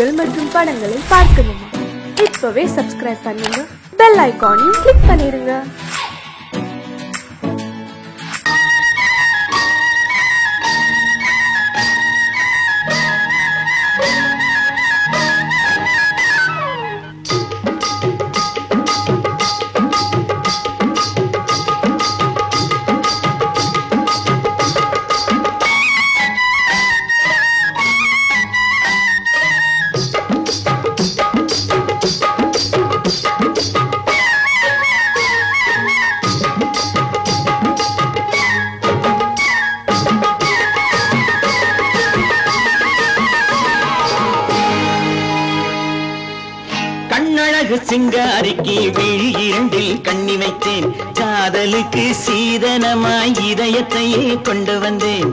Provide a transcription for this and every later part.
நிகழ்ச்சிகள் மற்றும் படங்களை பார்க்கணுமா? இப்பவே சப்ஸ்கிரைப் பண்ணுங்க, பெல் ஐகானையும் கிளிக் பண்ணிருங்க. சிங்காரிக்கு விழி இரண்டில் கண்ணி வைத்தேன், காதலுக்கு சீதனமாய் இதயத்தையே கொண்டு வந்தேன்.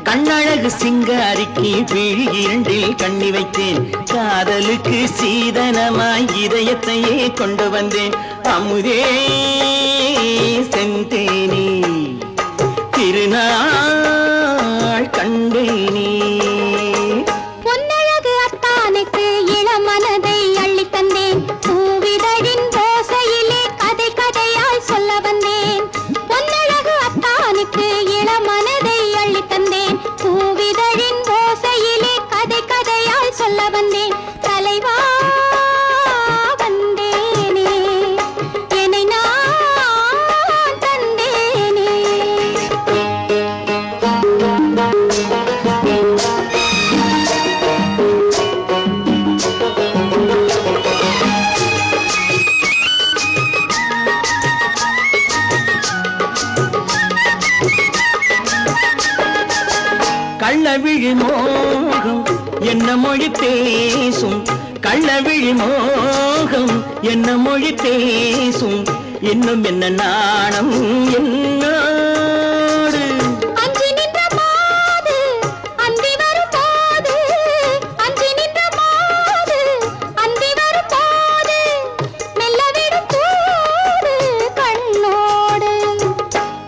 கண்ணழகு சிங்காரிக்கு விழி இரண்டில் கண்ணி வைத்தேன், காதலுக்கு சீதனமாய் இதயத்தையே கொண்டு வந்தேன். அமுதே செந்தேனே திருநாள் கண்டேனே. பொன்னழகு அத்தானுக்கு இளமனதை அள்ளி தந்தேன், பூவிதழின் ஓசையிலே கதை கதையாய் சொல்ல வந்தேன். பொன்னழகு அத்தானுக்கு இளமனதை அள்ளி தந்தேன், பூவிதழின் ஓசையிலே கதை கதையாய் சொல்ல வந்தேன். தலைவா வந்தேனே, என்னை நான் தந்தேனே. கள்ளவிழி மோகம் என்ன மொழி பேசும், கள்ளவிழி மோகம் என்ன மொழி பேசும், இன்னும் என்ன நாணம் என்னோடு. அஞ்சி நின்ற மாது அந்தி வரும் போது, அஞ்சி நின்ற மாது அந்தி வரும் போது, மெல்ல விடும் தூது கண்ணோடு.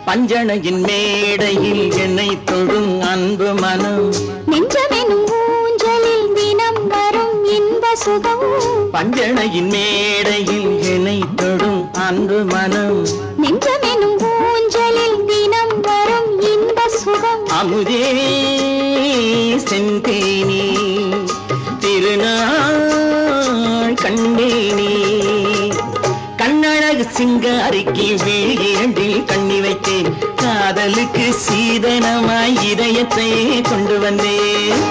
பஞ்சணையின் மேடையில் என்னை தொடும் அன்பு மனம், நெஞ்சமெனும் ஊஞ்சலில் தினம் வரும் இன்ப சுகம். பஞ்சணையின் மேடையில் என்னை தொடும் அன்பு மனம், நெஞ்சமெனும் ஊஞ்சலில் தினம் வரும் இன்ப சுகம். அமுதே செந்தேனே திருநாள் கண்டேனே. கண்ணழகு சிங்காரிக்கு விழி இரண்டில் கண்ணி வைத்தேன், காதலுக்கு சீதனமாய் இதயத்தை கொண்டு வந்தேன்.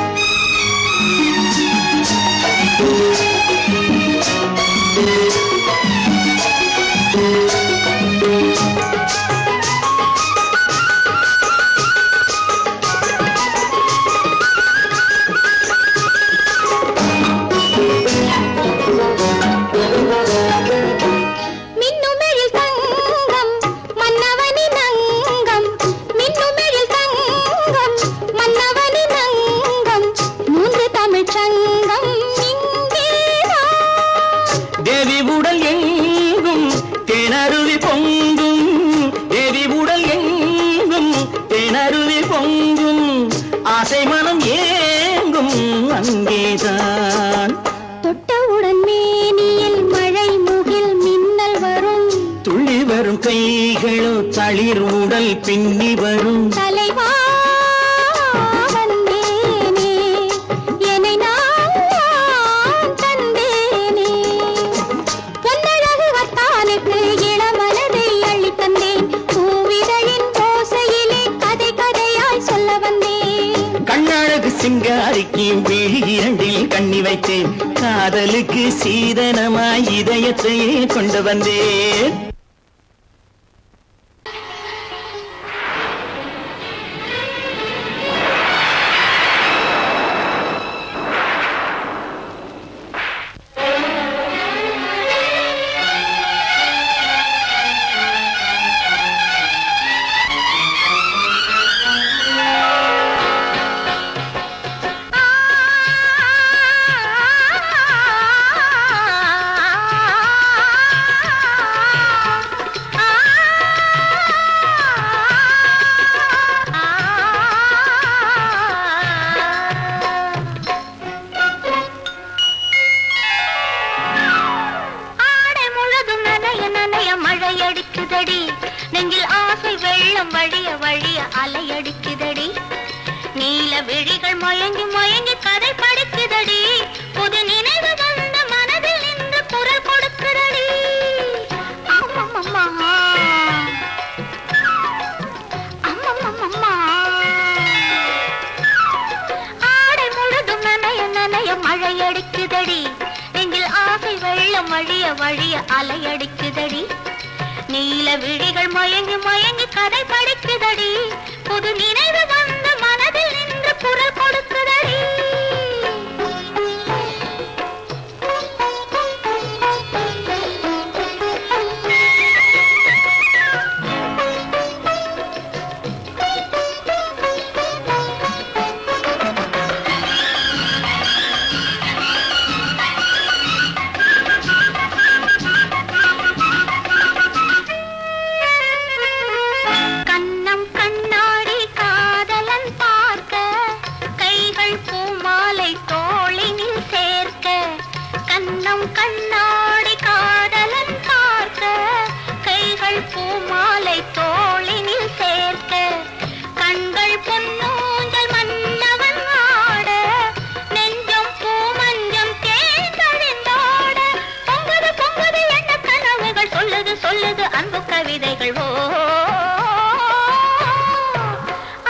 மின்னுமெழில் தங்கம் மன்னவனின் அங்கம், மின்னுமெழில் தங்கம் மன்னவனின் அங்கம், மூன்று தமிழ்ச் சங்கம் இங்கேதான். தேவி உடல் எங்கும் தேனருவி பொங்கும், தேவி உடல் எங்கும் தேனருவி பொங்கும், ஆசை மனம் ஏங்கும் அங்கேதான். தொட்டவுடன் மேனியில் மழை முகில் மின்னல் வரும், துள்ளி வரும் கைகளோ தளிர் உடல் பின்னி வரும். தலைவா வந்தேனே, என்னை நான் தந்தேனே. பொன்னழகு வத்தானுக்கு இளமனதை அள்ளி தந்தேன், பூவிதழின் ஓசையிலே கதை கதையாய் சொல்ல வந்தேன். கண்ணழகு சிங்காரிக்கு விழி இரண்டில் கண்ணி வைத்தேன், காதலுக்கு சீதனமாய் இதயத்தையே கொண்டு வந்தேன். ஆ அடிக்குதடி நெஞ்சில் ஆசை வெள்ளம் வழிய வழிய அலையடிக்குதடி நீல விழிகள் மயங்கி மயங்கி கதை படிக்குதடி புது நினைவு வந்த மனதில் நின்று குரல் கொடுக்குதடி அம்மம்மா அம்மம்மா ஆடை முழுதும் நனைய நனைய மழை அடிக்குதடி நெஞ்சில் ஆசை வெள்ளம் வழிய வழிய அலையடிக்குதடி நீல விழிகள் மயங்கி மயங்கி கதை படிக்குதடி புது நினைவு வந்த மனதில் நின்று குரல் கொடுக்குதடி கண்ணாடி காதலன் பார்க்க கைகள் பூமாலை தோளினில் சேர்க்க கண்கள் பொன்னூஞ்சல் மன்னவன் ஆட நெஞ்சம் பூமஞ்சம் தேர்ந்தெடுத்தாட பொங்குது பொங்குது என்ன கனவுகள் சொல்லுது சொல்லுது அன்பு கவிதைகள் ஓ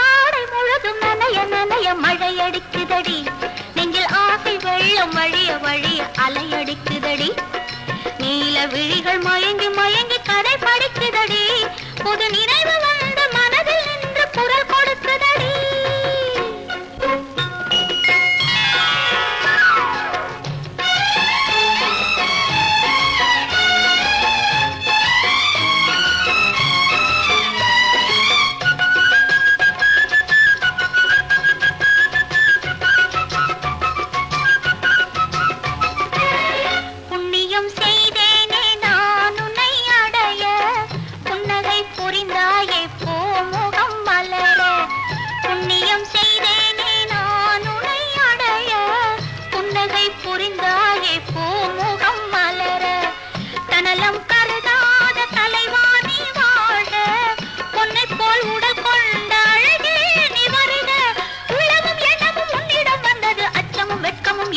ஆடை முழுதும் நனைய நனைய மழை அடிக்குதடி நெஞ்சில் ஆசை வெள்ளம் வழிய வழிய அலையடிக்குதடி நீல விழிகள் மயங்கி மயங்கி கதை படிக்குதடி புது நினைவு வந்த மனதில் நின்று குரல் கொடுக்குதடி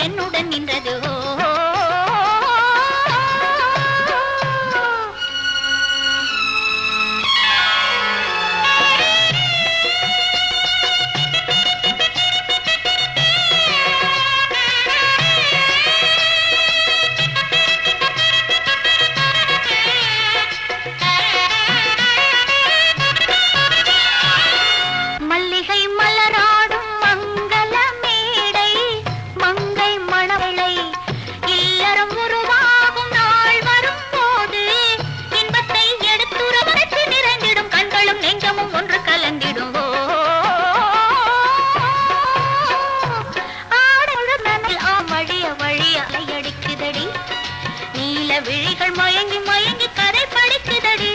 என்னுடன் நின்றது மல்லிகை மலராடும் மங்கள மேடை மங்கை மணவளை இல்லறம் உருவாகும் நாள் வரும் போது இன்பத்தை எடுத்துறவரைத்து நிறைந்திடும் கண்களும் நெஞ்சமும் ஒன்று கலந்திடும் ஆடல் மணல் வழிய வழிய அலையடிக்குதடி நீல விழிகள் மயங்கி மயங்கி கதை படிக்குதடி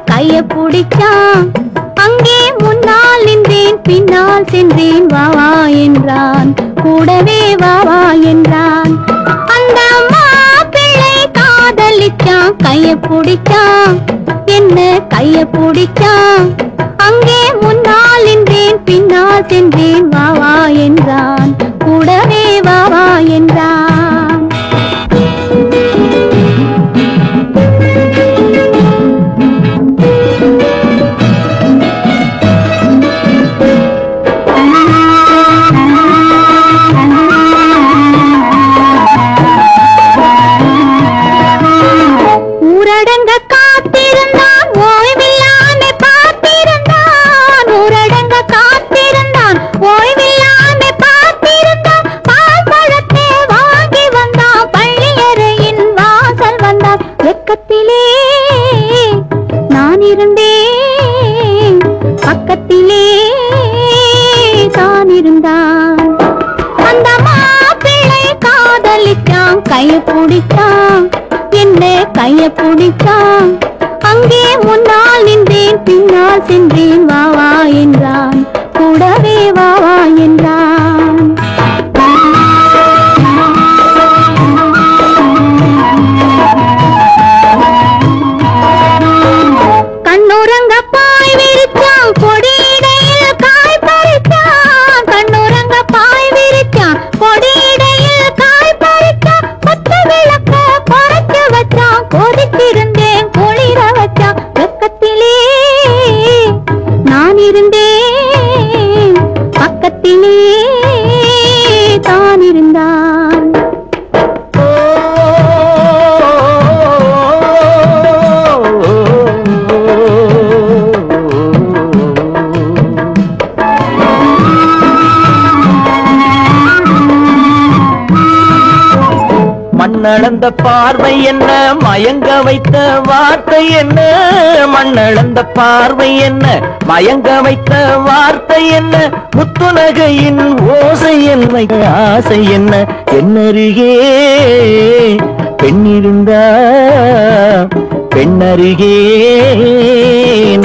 கைய பிடிச்சான் அங்கே முன்னால் நின்றேன் பின்னால் சென்றேன் வாவா என்றான் கூடவே வாவா என்றான் அந்த மாப்பிள்ளை காதலிச்சான் கைய பிடிச்சான் என்ன கைய பிடிச்சான் அங்கே முன்னால் நின்றேன் பின்னால் சென்றேன் வாவா என்றான் கூடவே வாவா என்றான் ஓய்வில்லாமே பார்த்திருந்தான் பால் பழத்தே பிடிச்சான், என்ன கைய பிடிச்சான். அங்கே முன்னால் நின்றேன், பின்னால் சென்றேன். வா வா என்றான், கூடவே வா வா என்றான். கண்ணுறங்க பாய் விரிச்சான், கொடியிடையில் காய் பறிச்சான். கண்ணுறங்க பாய் விரிச்சான், கொடியிடையில் காய் பறிச்சான். கொத்த விளக்க குறைச்சு வச்சான், கொதித்திருந்தேன் குளிர வச்சான். வெக்கத்திலே நான் இருந்தேன், பக்கத்திலே தான் இருந்தான். மண்ணளந்த பார்வை என்ன, மயங்க வைத்த வார்த்தை என்ன? மண்ணளந்த பார்வை என்ன, மயங்க வைத்த வார்த்தை என்ன? முத்துநகையின் ஓசை என்ன, ஆசை என்ன? என்னருகே பெண்ணிருந்தா, பெண்ணருகே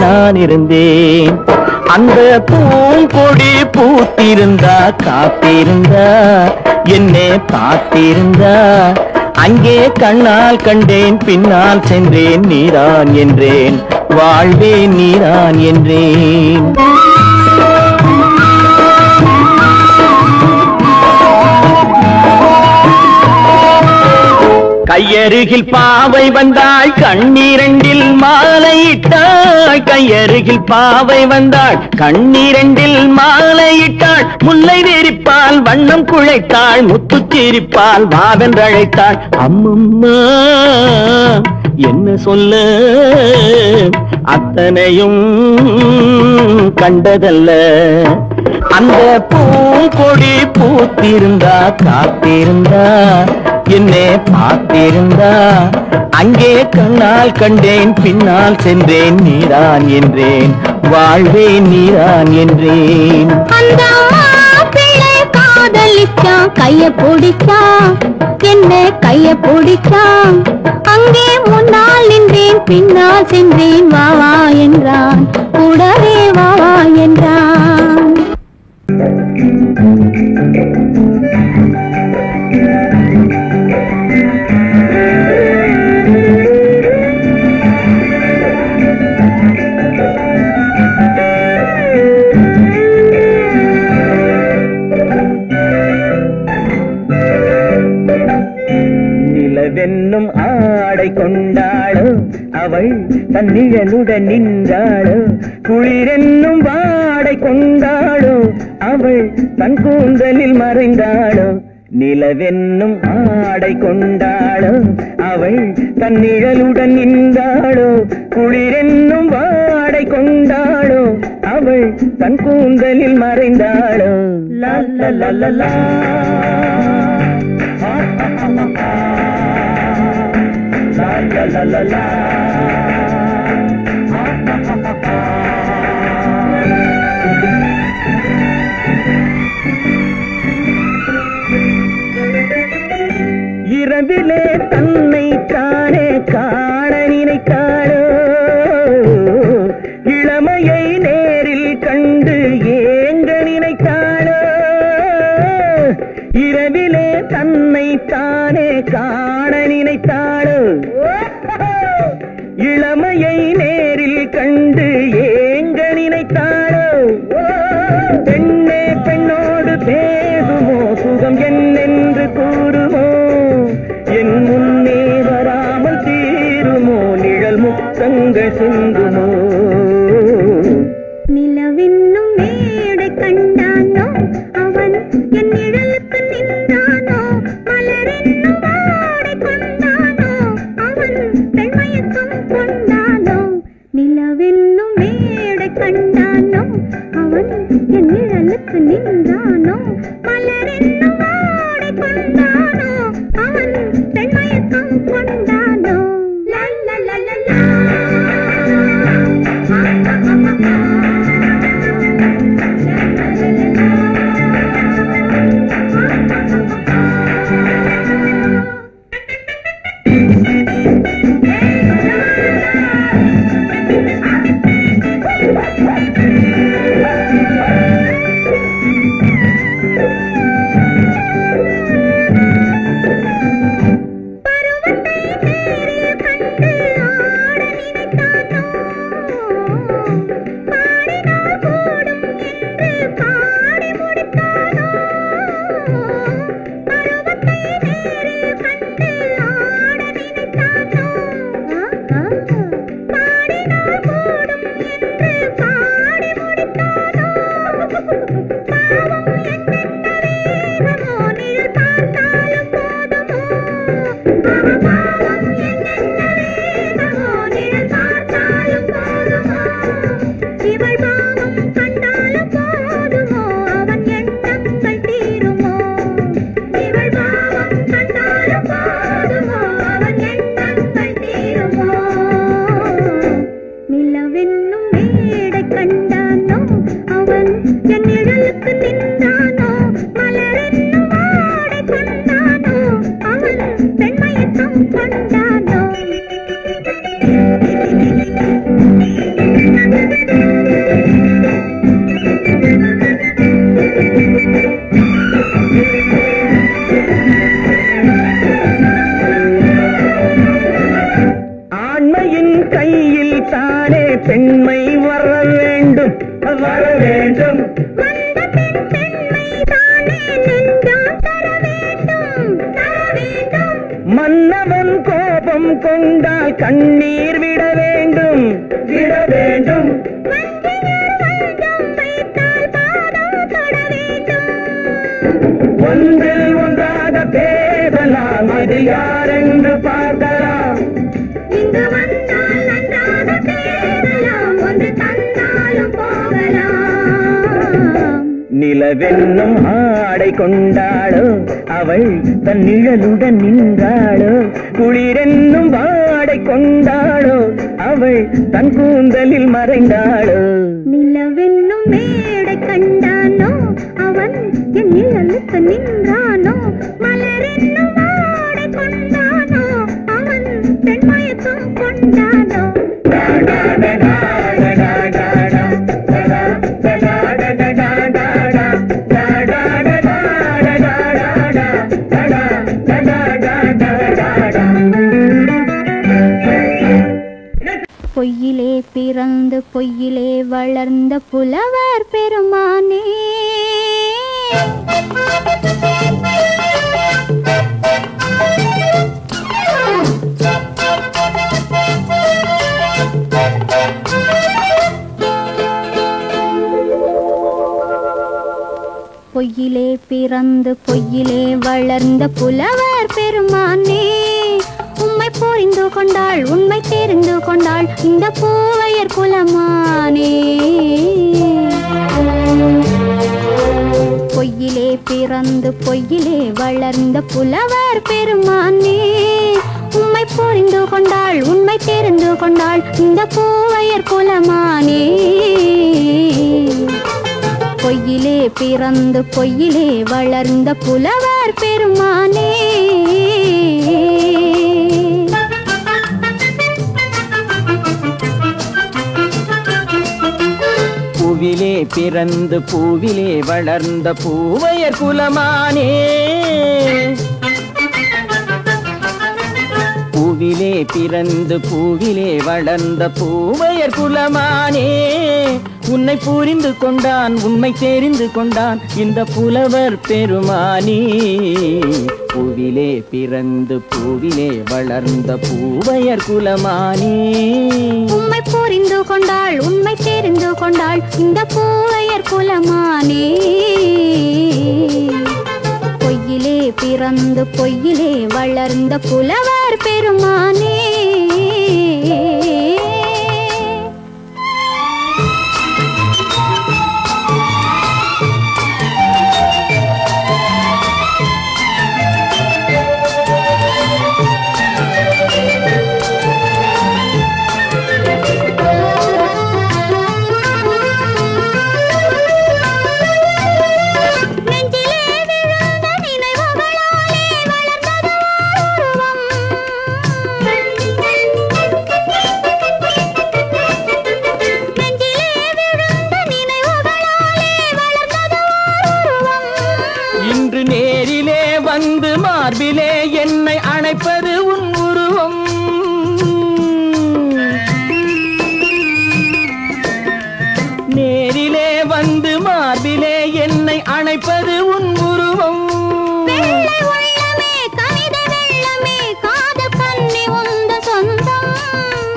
நான் இருந்தேன். அந்த பூங்கொடி பூத்திருந்தா, காத்திருந்தா, என்னை பார்த்திருந்தா. அங்கே கண்ணால் கண்டேன், பின்னால் சென்றேன். நீதான் என்றேன், வாழ்வே நீதான் என்றேன். கையருகில் பாவை வந்தாள், கண்ணீரண்டில் மாலையிட்டாள். கையருகில் பாவை வந்தாள், கண்ணீரண்டில் மாலையிட்டாள். முல்லை நெறிப்பால் வண்ணம் குழைத்தாள், முத்துச்சிரிப்பால் வாவென்றழைத்தாள். அம்மம்மா என்ன சொல்ல, அத்தனையும் கண்டதல்ல. அந்த பூங்கொடி பூத்திருந்தா, காத்திருந்தா, என்னை பார்த்திருந்தா. அங்கே கண்ணால் கண்டேன், பின்னால் சென்றேன். நீதான் என்றேன், வாழ்வே நீதான் என்றேன். அந்த பிள்ளை காதலிச்சான், கைய பிடிச்சான், என்ன கைய பிடிச்சான். அங்கே முன்னால் நின்றேன், பின்னால் சென்றேன். வா வா என்றான், கூடவே வா வா என்றான். நிலவென்னும் ஆடை கொண்டாளோ, அவள் தன்னிழலுடன் நின்றாளோ. குளிரென்னும் வாடை கொண்டாளோ, அவள் தன் கூந்தலில் மறைந்தாளோ. நிலவென்னும் ஆடை கொண்டாளோ, அவள் தன் நிழலுடன் நின்றாளோ. குளிரென்னும் வாடை கொண்டாளோ, அவள் தன் கூந்தலில் மறைந்தாளோ. லா லா லா லா லா. La la la la. இரவிலே தன்னை தானே காண நினைத்தாளோ, இளமையை நேரில் கண்டு ஏங்க நினைத்தாளோ. இரவிலே தன்னை தானே காண நினைத்தாளோ, இளமையை நேரில் கண்டு ஏங்க நினைத்தாளோ. பெண்ணே பெண்ணோடு பேசுமோ, சுகம் என்னென்று கூறுமோ. என் முன்னே வராமல் தீருமோ, நிழல் முத்தங்கள் சிந்துமோ. நிலவென்னும் மேடை கண்டானோ, அவன் என் நிழலுக்கு நின்றானோ. மலரென்னும் வாடை கொண்டானோ, அவன் பெண்மயக்கம் கொண்டானோ. நிலவென்னும் மேடை கண்டானோ, அவன் என் நிழலுக்கு நின்றானோ. மலரென்னும் வாடை கொண்டானோ, அவன் பெண்மயக்கம் கொண்டானோ. லா லா லா லா லா. கொண்டால் கண்ணீர் விட வேண்டும் விட வேண்டும். ஒன்றில் ஒன்றாக பேசலாம், அது யாரென்று பார்க்கலாம். இங்கு வந்தால் நன்றாக பேசலாம், ஒன்று தந்தாலும் போகலாம். நிலவென்னும் ஆடை கொண்டாளோ அவள் தன் நிழலுடன் நின்றாளோ, குளிரென்னும் வாடை கொண்டாளோ அவள் தன் கூந்தலில் மறைந்தாளோ. நிலவென்னும் மேடை கண்டானோ அவன் என் நிழலுக்கு நின்றானோ, மலரென்னும் வாடை கொண்டானோ அவன் பெண்மயக்கம் கொண்டானோ. பொய்யிலே பிறந்து பொய்யிலே வளர்ந்த புலவர் பெருமானே, பொய்யிலே பிறந்து பொய்யிலே வளர்ந்த புலவர் பெருமானே, உம்மை புரிந்து கொண்டாள் உண்மை தெரிந்து கொண்டாள் இந்த பூவையர் குலமானே. பொய்யிலே பிறந்து பொய்யிலே வளர்ந்த புலவர் பெருமானே, உம்மை புரிந்து கொண்டாள் உண்மை தெரிந்து கொண்டாள் இந்த பூவையர் குலமானே. பொய்யிலே பிறந்து பொய்யிலே வளர்ந்த புலவர் பெருமானே. பூவிலே பிறந்து பூவிலே வளர்ந்த பூவையர் குலமானே, பூவிலே பிறந்து பூவிலே வளர்ந்த பூவையர் குலமானே, உன்னை புரிந்து கொண்டான் உண்மை தெரிந்து கொண்டான் இந்த புலவர் பெருமானே. பூவிலே பிறந்து பூவிலே வளர்ந்த பூவையர் குலமானே, உம்மை புரிந்து கொண்டாள் உண்மை தெரிந்து கொண்டாள் இந்த பூவையர் குலமானே. பொய்யிலே பிறந்து பொய்யிலே வளர்ந்த புலவர் பெருமானே. மார்பிலே என்னை அணைப்பது உன் உருவம், நேரிலே வந்து மார்பிலே என்னை அணைப்பது உன் உருவம்.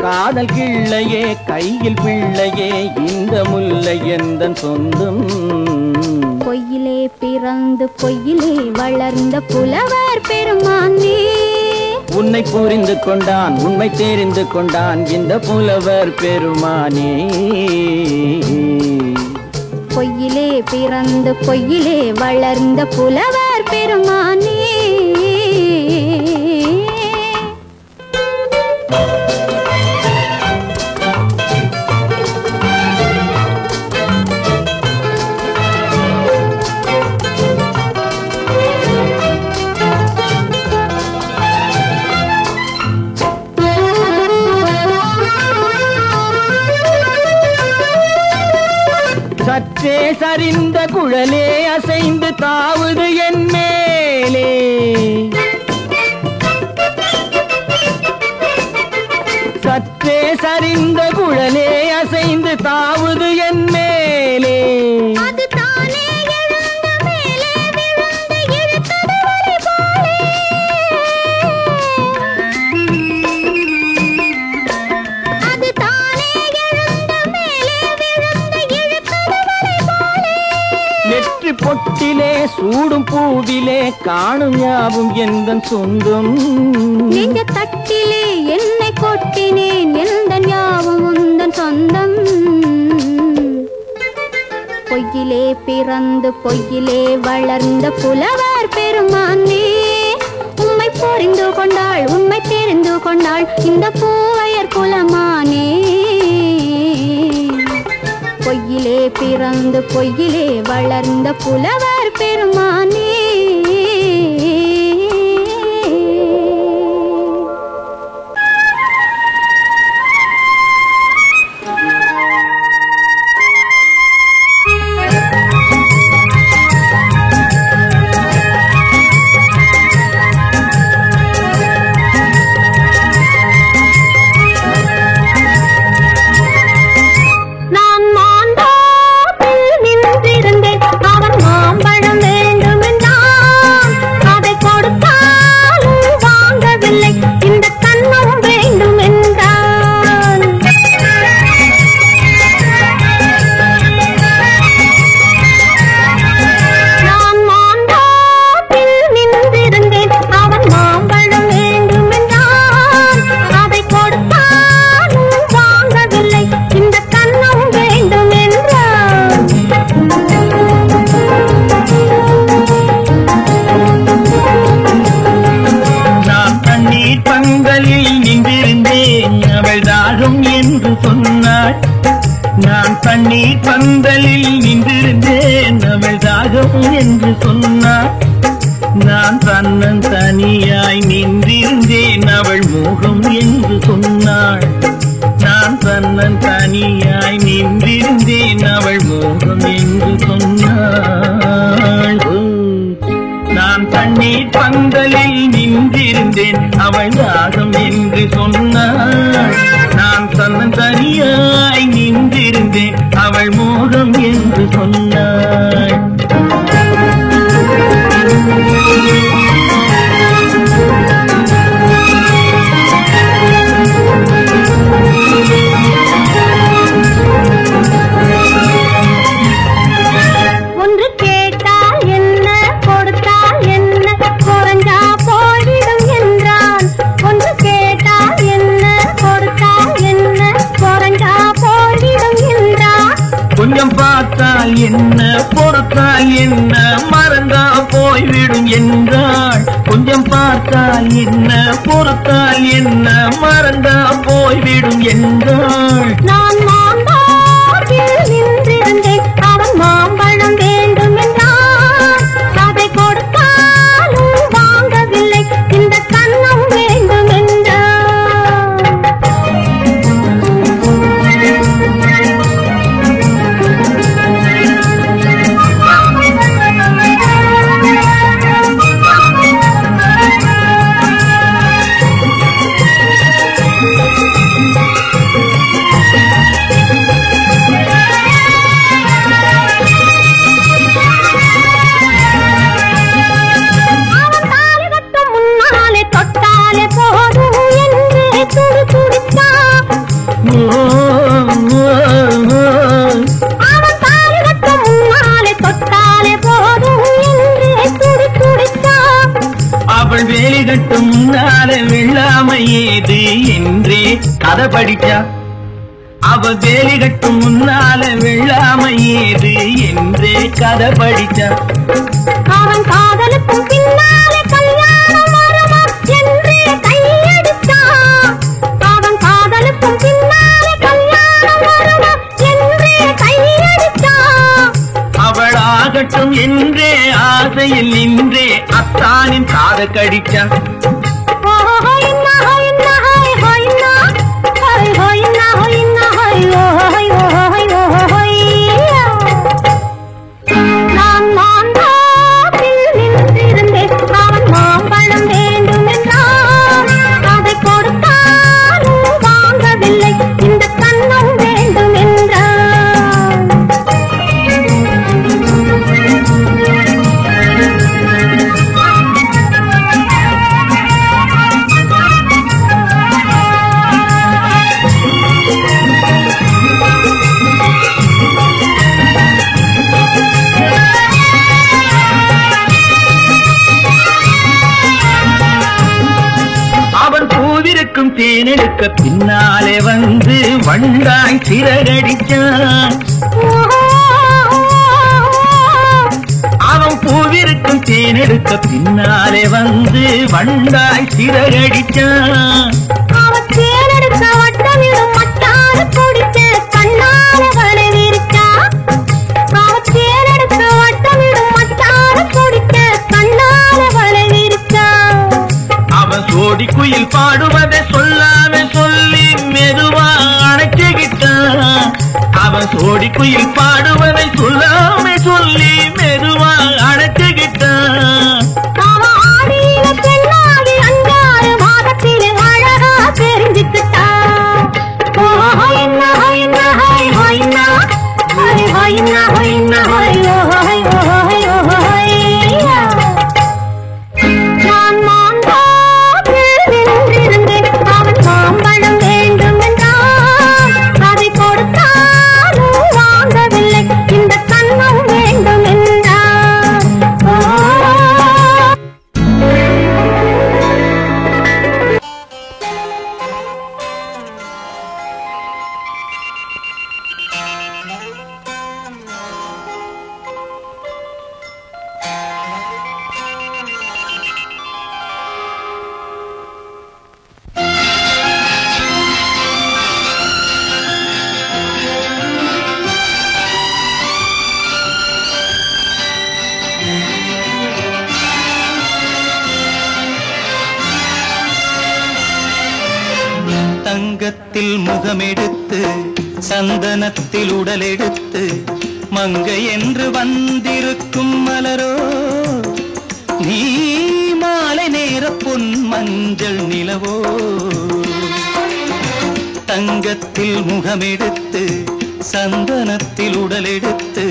காதல் கிள்ளையே கையில் பிள்ளையே இந்த முல்லை எந்தன் சொந்தம். பொய்யிலே பிறந்து பொய்யிலே வளர்ந்த புலவர் பெருமானே, உன்னை புரிந்து கொண்டான் உண்மை தெரிந்து கொண்டான் இந்த புலவர் பெருமானே. பொய்யிலே பிறந்து பொய்யிலே வளர்ந்த புலவர் பெருமானே. சற்றே சரிந்த குழலே அசைந்து தாவுது என் மேலே, சற்றே சரிந்த குழலே அசைந்து தாவுது என் மேலே. கண்ணிலே சூடும் பூவிலே காணும் யாவும் எந்தன் சொந்தம். நெஞ்ச தட்டிலே என்னை கொட்டினேன் எந்தன் யாவும் உந்தன் சொந்தம். பொய்யிலே பிறந்து பொய்யிலே வளர்ந்த புலவர் பெருமானே, உம்மை புரிந்து கொண்டாள் உண்மை தெரிந்து கொண்டாள் இந்த பூவையர் குலமானே. பொய்யிலே பிறந்து பொய்யிலே வளர்ந்த புலவர் பெருமானே. நான் தண்ணீர் பந்தலில் நின்றிருந்தேன் அவள் தாகம் என்று சொன்னாள். நான் தன்னன் தனியாய் நின்றிருந்தேன் அவள் மோகம் என்று சொன்னாள். நான் தன்னன் தனியாய் நின்றிருந்தேன் அவள் மோகம் என்று சொன்னாள். நான் தண்ணீர் பந்தலில் நின்றிருந்தேன் அவள் தாகம் என்று சொன்னாள். நான் தன்னன் தனியாய் நின்றிருந்தேன் அவள் மோகம் என்று சொன்னாள். ஒன்று கேட்டால் என்ன கொடுத்தால் என்ன குறைஞ்சா போய்விடும் என்றான். ஒன்று கேட்டால் என்ன கொடுத்தால் என்ன குறைஞ்சா போய்விடும் என்றான். கொஞ்சம் பார்த்தால் என்ன பொறுத்தால் என்ன மறந்தா போய்விடும் என்றாள். கொஞ்சம் பார்த்தால் என்ன பொறுத்தால் என்ன மறந்தா போய்விடும் என்றாள். நான் மாம்பழத்தில் நின்றிருந்தேன் அவன் மாம்பழம் வேண்டும் என்றான். அதை கொடுத்தாலும் வாங்கவில்லை இந்த கண்ணம் வேண்டும் என்றான். அவள் வேலி கட்டும் முன்னால வெள்ளாமை ஏது என்றே கதை படிச்சா. அவள் வேலி கட்டும் முன்னால வெள்ளாமை ஏது என்றே கதை படிச்சா. அவன் காதலுக்கும் பின்னாலே கல்யாணம் வருமா என்றே கையடித்தான். அவன் காதலுக்கும் பின்னாலே கல்யாணம் வருமா என்றே கையடித்தான். அவள் ஆகட்டும் என்றே ஆசையில் நின்றே அத்தானின் காத கடிச்சா. நான் மாம்பழத்தில் நின்றிருந்தேன் அவன் மாம்பழம் வேண்டும் என்றான். அதை கொடுத்தாலும் வாங்கவில்லை இந்த கண்ணம் வேண்டும் என்றான். பின்னாலே வந்து வண்டாய் சிறகடிச்சான். அவன் பூவிருக்கும் தேனெடுக்க பின்னாலே வந்து வண்டாய் சிறகடிச்சான். அவன் தேனெடுக்க வட்டமிடும் மட்டான குடிக்க கண்ணால வளைவிருச்சா. அவன் தேனெடுக்க வட்டமிடும் மட்டான குடிக்க கண்ணால வளைவிருச்சா. அவன் சோடி குயில் பாடுவதை சொல்லாம சொல்லி மெதுவா அணைச்சுக்கிட்டான். அவன் சோடி குயில் பாடுவதை சொல்லாம சொல்லி மெதுவா அணைச்சுக்கிட்டான். அவன் ஆடியில பெண்ணாகி அஞ்சாறு மாதத்திலே அழகா தெரிஞ்சுக்கிட்டா. நான் மாந்தோப்பில் அவன் மாம்பழம் வேண்டும் என்றான். அதை கொடுத்தாலும் வாங்கவில்லை, இந்த கண்ணம் வேண்டும் என்றான். தங்கத்தில் முகமெடுத்து சந்தனத்தில் உடலெடுத்து மங்கை என்று வந்திருக்கும் மலரோ நீ மாலை நேர பொன் மஞ்சள் நிலவோ. தங்கத்தில் முகமெடுத்து சந்தனத்தில் உடலெடுத்து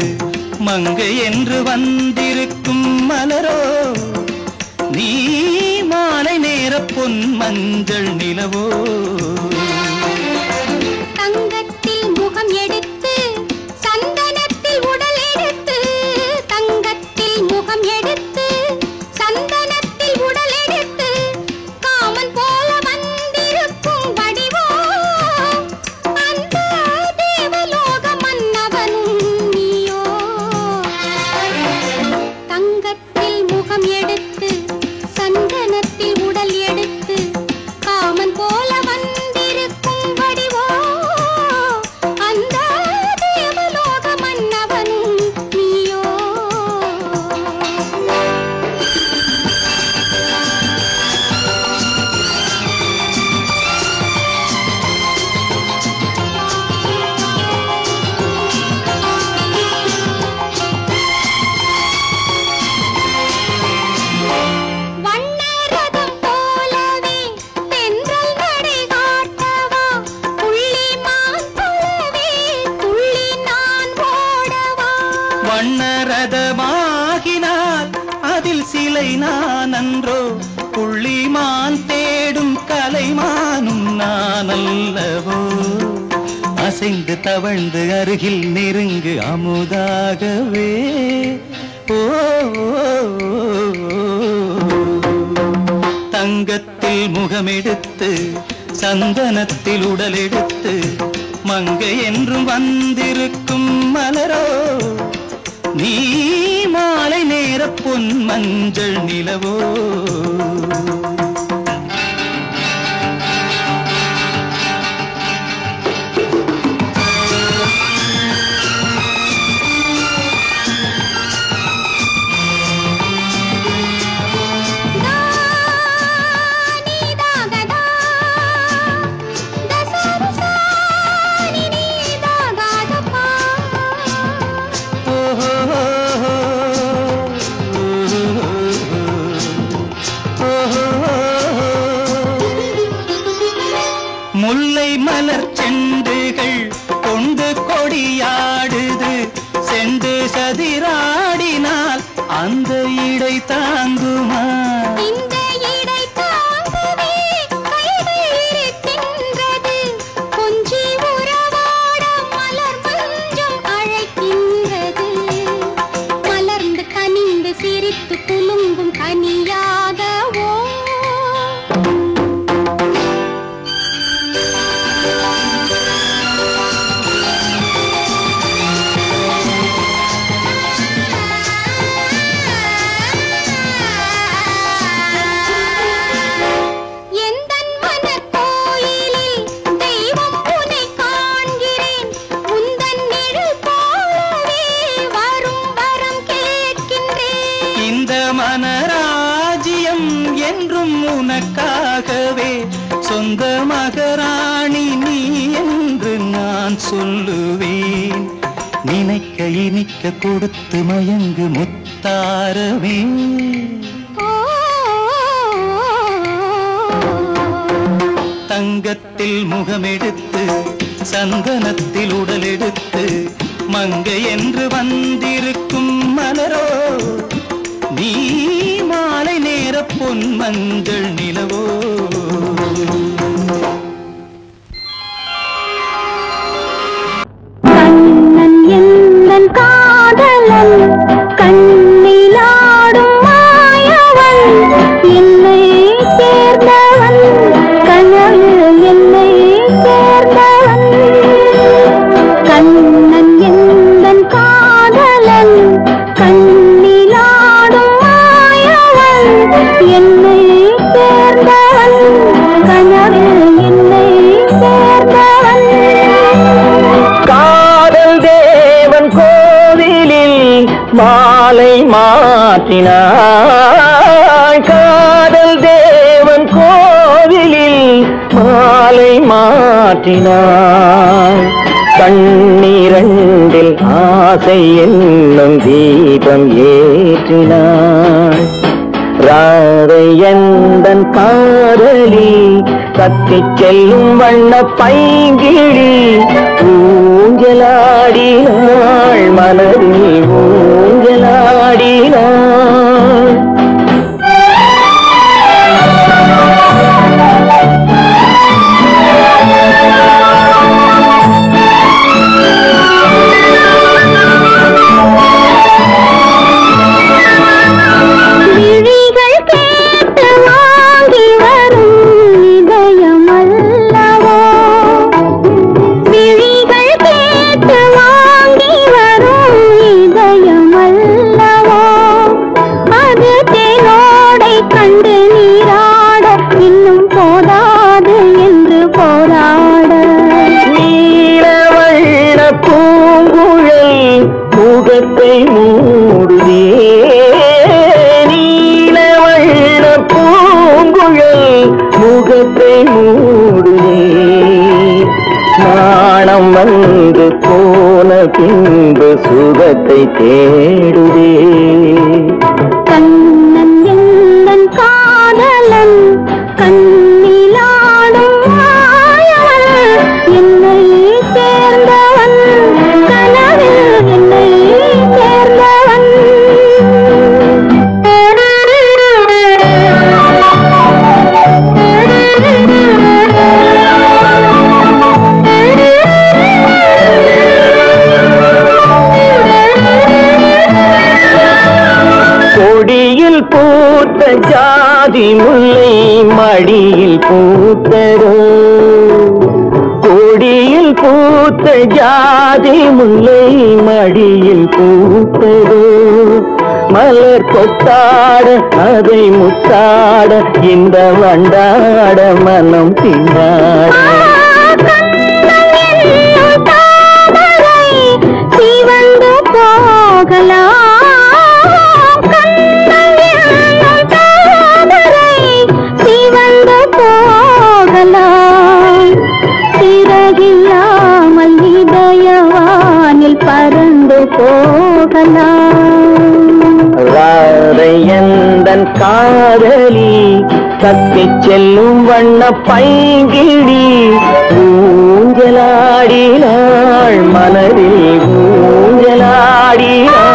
மங்கை என்று வந்திருக்கும் மலரோ நீ மாலை நேர பொன் மஞ்சள் நிலவோ. தங்கத்தில் முகம் எடுத்து சந்தனத்தில் உடல் எடுத்து தங்கத்தில் முகம் எடுத்து சந்தனத்தில் உடல் எடுத்து காமன் போல வந்திருக்கும் வடிவோ அந்த தேவலோக மன்னவனும் நீயோ. தங்கத்தில் முகம் எடுத்து சந்தனத்தில் உடல் எடுத்து காமன் போல வந்திருக்கும் வடிவோ அந்த தேவலோக மன்னவனும் நீயோ. வண்ணரதம் போலவே தென்றல் நடை காட்டவா புள்ளிமான் போலவே துள்ளி நான் ஓடவா. வண்ணரதமாகினால் அதில் சிலை நான் அன்றோ புள்ளிமான் தேடும் கலைமானும் நான் அல்லவோ. அசைந்து தவழ்ந்து அருகில் நெருங்கு அமுதாகவே ஓ. தங்கத்தில் முகமெடுத்து சந்தனத்தில் உடலெடுத்து மங்கை என்றும் வந்திருக்கும் மலரோ நீ மாலை நேர பொன் மஞ்சள் நிலவோ. முல்லை மலர் செண்டுகள் கொண்டு கொடியாடுது செண்டு சதிராடினால் அந்த இடை தாங்குமா. இந்த இடை தாங்குவே கைது இருக்கின்றது கொஞ்சி உறவாட மலர் மஞ்சம் அழைக்கின்றது. மலர்ந்து கனிந்து சிரித்து குலுங்கும் கனியாகவோ. உனக்காகவே சொந்த மகராணி நீ என்று நான் சொல்லுவேன். நினைக்க இனிக்க கொடுத்து மயங்கு முத்தாரவே. தங்கத்தில் முகமெடுத்து சந்தனத்தில் உடலெடுத்து மங்கை என்று வந்திருக்கும் மலரோ நீ மாலை நேர பொன் மஞ்சள் நிலவோ. கண்ணன் எந்தன் காதலன் கண்ணிலாடும் மாயவன் என்னை சேர்ந்தவன் கனவு என்னை சேர்ந்தவன். கண்ணன் எந்தன் காதலன் கண்ணிலாடும் மாயவன் என்னை சேர்ந்தவன் கனவு என்னை சேர்ந்தவன். காதல் தேவன் கோவிலில் மாலை மாற்றினாய். காதல் தேவன் கோவிலில் மாலை மாற்றினாய். கண்ணீரண்டில் ஆசை என்னும் தீபம் ஏற்றினாய். ராதை எந்தன் காதலி கத்திச் செல்லும் வண்ண பைங்கிழி ஊஞ்சலாடினாள் மனதில் ஊஞ்சலாடினாள். முகத்தை மூடுதே நீல வண்ண பூங்குழல் முகத்தை மூடுதே. நாணம் வந்து போன பின்பு சுகத்தை தேடுதே. கண்ணன் எந்தன் காதலன் கண்ணிலாடும் மாயவன் என்னை சேர்ந்தவன் கனவில் என்னை சேர்ந்தவன். கொடியில் பூத்த ஜாதி முல்லை மடியில் பூத்தரோ. கொடியில் பூத்த ஜாதி முல்லை மடியில் பூத்தரோ. மலர் கொத்தாட அதை முத்தாட இந்த வண்டாட மனம் திண்டாட. சிவந்து போகலாம் சிவந்து போகலாம் சிறகில்லாமல் இதயவானில் பறந்து போகலாம். ராதை எந்தன் காதலி தப்பிச் செல்லும் வண்ண பைங்கிழி ஊஞ்சலாடினாள் மனதில் ஊஞ்சலாடினாள்.